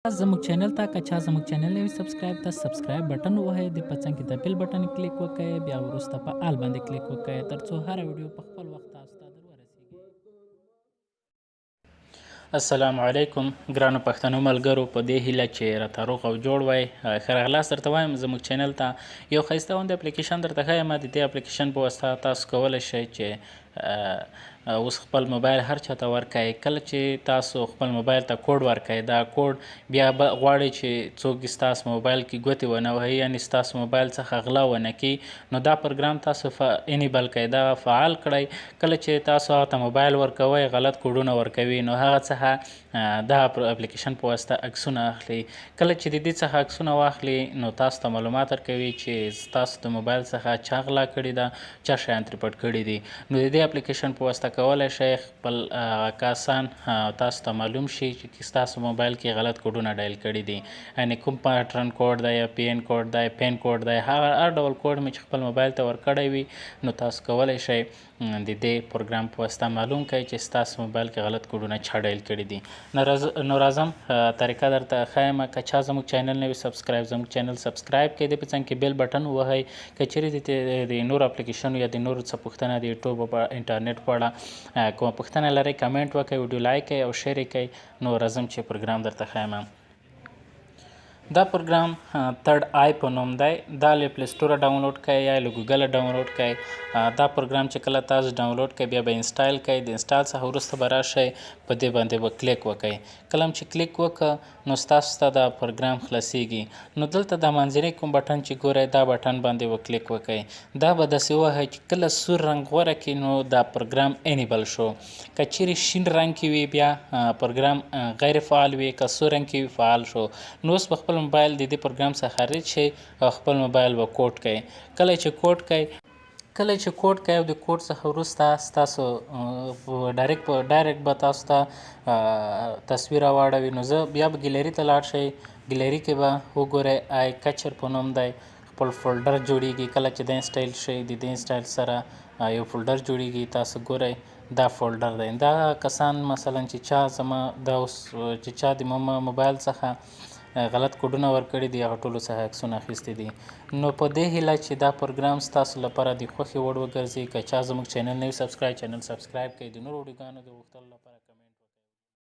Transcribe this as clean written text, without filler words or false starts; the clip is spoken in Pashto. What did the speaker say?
زموږ چینل ته که چا زموږ چینل نوي سبسکرایب بټن ووهئ د په څنګ کې د بیل بټن کلیک وکړئ بیا وروسته په آل باندې کلیک وکړئ ترڅو هره ویډیو په خپل وخت تاسو ته در ورسیږي. السلام علیکم ګرانو پښتنو ملګرو، په دې هیله چې راته روغ او جوړ وای. ښه راغلاست درته وایم زموږ چینل ته. یو ښایسته غوندې اپلیکیشن درته ښیم. د دې اپلیکیشن په واسطه تاسو کولی شئ چې اوس خپل موبایل هر چاته ورکئ. کله چې تاسو خپل موبایل ته کوډ ورکئ، دا کوډ بیا غواړئ چې څوک ستاسو موبایل کې ګوتې ونه وهي، یعنې ستاسو موبایل څخه غلا ونه کړي، نو دا پروګرام تاسو انیبل کړئ، دا فعال کړئ. کله چې تاسو هغه ته موبایل ورکوئ غلط کوډونه ورکوي، نو هغه څخه دا اپلیکیشن په واسطه عکسونه اخلي. کله چې د دې څخه عکسونه واخلي نو تاسو ته معلومات ورکوي چې ستاسو د موبایل څخه چا غلا کړي ده، چا شیان ترې پټ کړي دي. نو د دې اپلیکیشن په واسطه کولی شئ خپل کسان تاسو ته معلوم شي چې ستاسو موبایل کې غلط کوډونه ډایل کړي دي، یعنې کوم پیټرن کوډ دی یا پی ان کوډ دی، پین کوډ دی، هر ډول کوډ مې چې خپل موبایل ته ورکړی وي نو تاسو کولی شئ د دې پروګرام په واسطه معلوم کړئ چې ستاسو موبایل کې غلط کوډونه چا ډایل کړي دي. نو راځم طریقه درته ښیم. که چا زموږ چینل نه وي زموږ چینل سبسکرایب کړئ، د په څنګ کې بیل بټن ووهئ. که چیرې د نورو اپلیکیشنو یا د نورو څه پوښتنه د یوټیوب په انټرنیټ په اړه کومه پوښتنه لرئ کمنټ وکړئ، ویډیو لایک کړئ او شیر یې کړئ. نو راځم چې پروګرام درته ښیم. دا پروګرام ترډ آی په نوم دی. دا له پلی سټوره ډاونلوډ کړئ یا له ګوګله ډاونلوډ کړئ. دا پروګرام چې کله تاسو ډاونلوډ کړئ بیا به انسټال کړئ. د انسټال څخه وروسته به راشئ په دې باندې به کلیک وکړئ. کله چې کلیک وکړه نو ستاسو ته دا پروګرام خلاصیږي. نو دلته د منځنی کوم بټن چې ګورئ دا بټن باندې به کلیک وکړئ. دا به داسې ووهئ چې کله سور رنګ غوره کړي نو دا پروګرام انیبل شو. که چیرې شین رنګ کې وي بیا پروګرام غیر فعال وي، که سور رنګ کې وي فعال شو. نو اوس په خپل موبایل د دې پروګرام څخه خارج شئ او خپل موبایل به کوډ کړئ. کله چې کوډ کړئ او د کوډ څخه وروسته ستاسو ډایرکټ به تاسو ته تصویر راواړوي. نو زه بیا به ګیلري ته لاړ شئ. ګیلري کې به وګورئ آی کچر په نوم دی خپل فولډر جوړیږي. کله چې د انسټایل شئ د دې انسټایل سره یو فولډر جوړیږي. تاسو ګورئ دا فولډر دی. دا کسان مثلا چې چا زما دا اوس چې چا د موبایل څخه غلط کوډونه ورکړي دي هغه ټولو څخه عکسونه اخیستي دي. نو په دې هیله چې دا پروګرام ستاسو لپاره د خوښې وړ وګرځي. که چا زموږ چینل نه وي چینل سبسکرایب کړئ. د نورو ویډیوګانو د غوښتلو لپاره